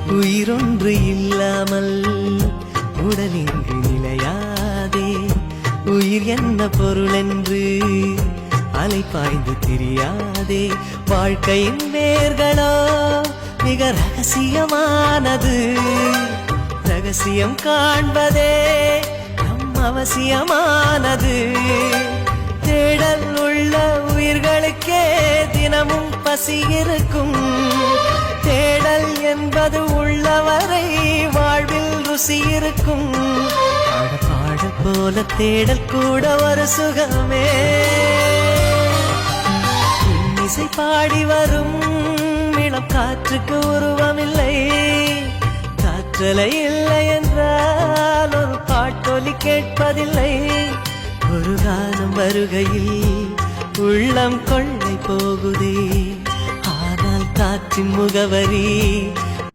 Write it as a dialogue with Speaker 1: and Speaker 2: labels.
Speaker 1: உயிரொன்று இல்லாமல் உடலின்றி நிலையாதே. உயிர் என்ன பொருள் என்று அலைப்பாய்ந்து தெரியாதே. வாழ்க்கையின் வேர்களோ மிக ரகசியமானது. ரகசியம் காண்பதே நம் அவசியமானது. தேடல் உள்ள உயிர்களுக்கே தினமும் பசி இருக்கும். தேடல் என்பது உள்ளவரை வாழ்வில் ருசி இருக்கும். பாடல் போல தேடல் கூட ஒரு சுகமே. இசை பாடி வரும் இளம் காற்றுக்கு உருவமில்லை. காற்றலை இல்லை என்றால் ஒரு பாட்டொலி கேட்பதில்லை. ஒரு காலம் வருகையில் உள்ளம் கொள்ளை போகுதே. ஆனால் காற்றின் முகவரி